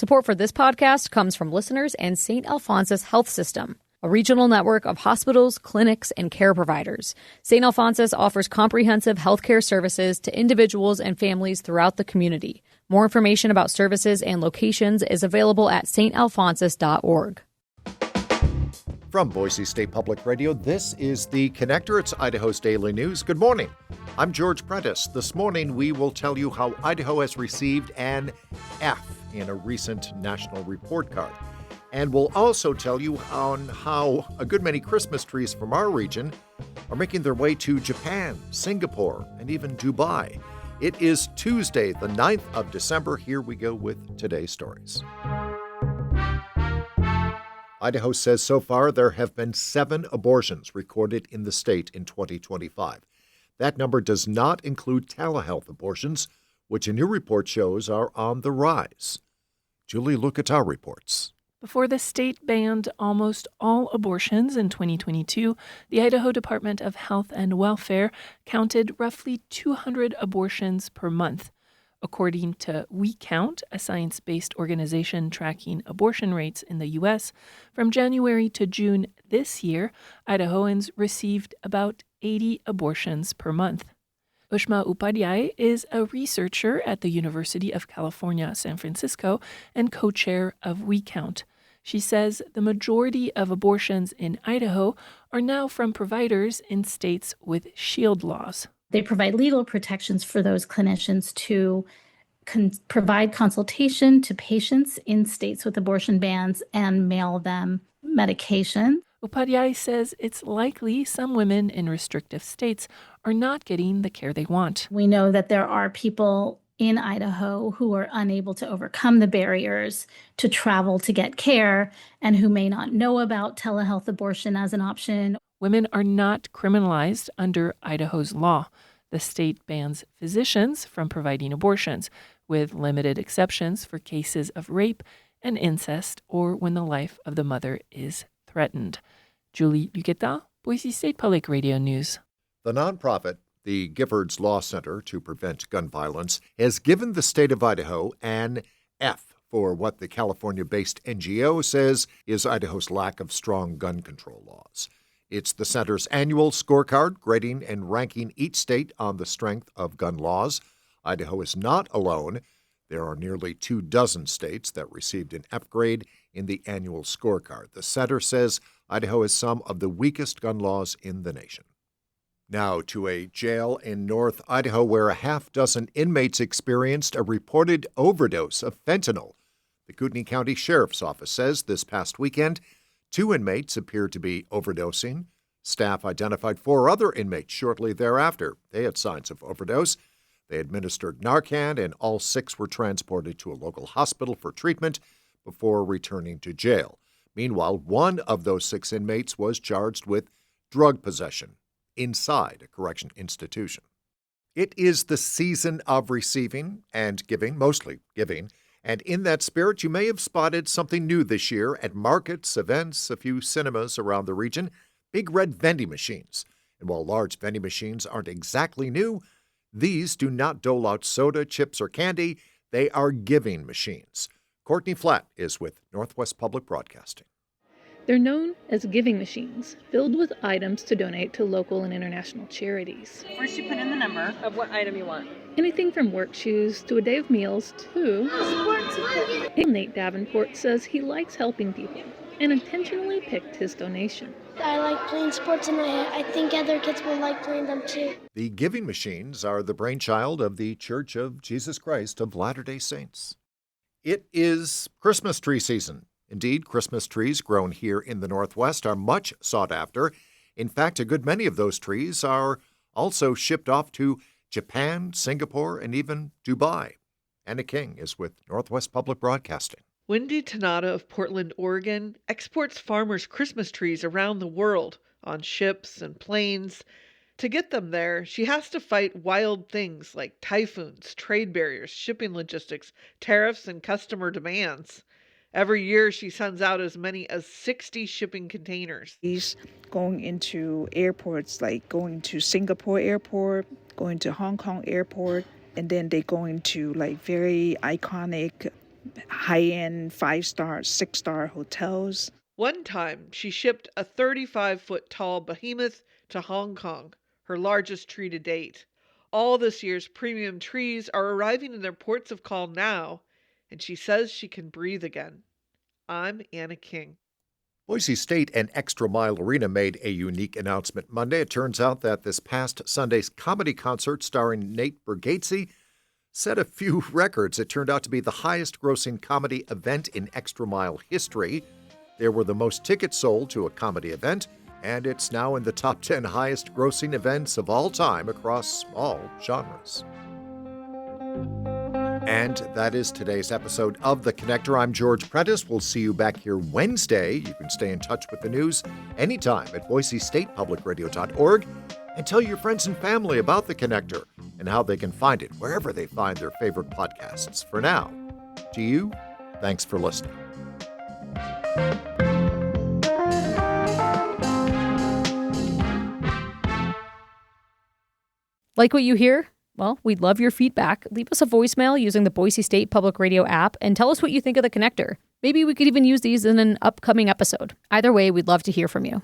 Support for this podcast comes from listeners and St. Alphonsus Health System, a regional network of hospitals, clinics, and care providers. St. Alphonsus offers comprehensive healthcare services to individuals and families throughout the community. More information about services and locations is available at stalphonsus.org. From Boise State Public Radio, this is The Connector. It's Idaho's Daily News. Good morning. I'm George Prentice. This morning, we will tell you how Idaho has received an F in a recent national report card. And we'll also tell you on how a good many Christmas trees from our region are making their way to Japan, Singapore, and even Dubai. It is Tuesday, the 9th of December. Here we go with today's stories. Idaho says so far there have been 7 abortions recorded in the state in 2025. That number does not include telehealth abortions, which a new report shows are on the rise. Julie Lucatau reports. Before the state banned almost all abortions in 2022, the Idaho Department of Health and Welfare counted roughly 200 abortions per month. According to We Count, a science-based organization tracking abortion rates in the U.S., from January to June this year, Idahoans received about 80 abortions per month. Ushma Upadhyay is a researcher at the University of California, San Francisco, and co-chair of We Count. She says the majority of abortions in Idaho are now from providers in states with shield laws. They provide legal protections for those clinicians to provide consultation to patients in states with abortion bans and mail them medication. Upadhyay says it's likely some women in restrictive states are not getting the care they want. We know that there are people in Idaho who are unable to overcome the barriers to travel to get care and who may not know about telehealth abortion as an option. Women are not criminalized under Idaho's law. The state bans physicians from providing abortions, with limited exceptions for cases of rape and incest or when the life of the mother is threatened. Julie Lucatau, Boise State Public Radio News. The nonprofit, the Giffords Law Center to Prevent Gun Violence, has given the state of Idaho an F for what the California-based NGO says is Idaho's lack of strong gun control laws. It's the center's annual scorecard, grading and ranking each state on the strength of gun laws. Idaho is not alone. There are nearly 24 states that received an F grade in the annual scorecard. The center says Idaho has some of the weakest gun laws in the nation. Now to a jail in North Idaho where a half dozen inmates experienced a reported overdose of fentanyl. The Kootenai County Sheriff's Office says this past weekend, 2 inmates appeared to be overdosing. Staff identified 4 other inmates shortly thereafter. They had signs of overdose. They administered Narcan, and all 6 were transported to a local hospital for treatment before returning to jail. Meanwhile, 1 of those 6 inmates was charged with drug possession inside a correction institution. It is the season of receiving and giving, mostly giving, and in that spirit, you may have spotted something new this year at markets, events, a few cinemas around the region, big red vending machines. And while large vending machines aren't exactly new, these do not dole out soda, chips, or candy. They are giving machines. Courtney Flatt is with Northwest Public Broadcasting. They're known as giving machines, filled with items to donate to local and international charities. First you put in the number of what item you want. Anything from work shoes to a day of meals to... Nate Davenport says he likes helping people and intentionally picked his donation. I like playing sports, and I think other kids will like playing them too. The giving machines are the brainchild of the Church of Jesus Christ of Latter-day Saints. It is Christmas tree season. Indeed, Christmas trees grown here in the Northwest are much sought after. In fact, a good many of those trees are also shipped off to Japan, Singapore, and even Dubai. Anna King is with Northwest Public Broadcasting. Wendy Tanada of Portland, Oregon, exports farmers' Christmas trees around the world on ships and planes. To get them there, she has to fight wild things like typhoons, trade barriers, shipping logistics, tariffs, and customer demands. Every year, she sends out as many as 60 shipping containers. He's going into airports, like going to Singapore airport, going to Hong Kong airport, and then they go into like very iconic high-end 5-star, 6-star hotels. One time, she shipped a 35-foot tall behemoth to Hong Kong, her largest tree to date. All this year's premium trees are arriving in their ports of call now, and she says she can breathe again. I'm Anna King. Boise State and Extra Mile Arena made a unique announcement Monday. It turns out that this past Sunday's comedy concert starring Nate Bargatze set a few records. It turned out to be the highest-grossing comedy event in Extra Mile history. There were the most tickets sold to a comedy event, and it's now in the top 10 highest-grossing events of all time across all genres. And that is today's episode of The Connector. I'm George Prentice. We'll see you back here Wednesday. You can stay in touch with the news anytime at BoiseStatePublicRadio.org and tell your friends and family about The Connector and how they can find it wherever they find their favorite podcasts. For now, to you, thanks for listening. Like what you hear? Well, we'd love your feedback. Leave us a voicemail using the Boise State Public Radio app and tell us what you think of The Connector. Maybe we could even use these in an upcoming episode. Either way, we'd love to hear from you.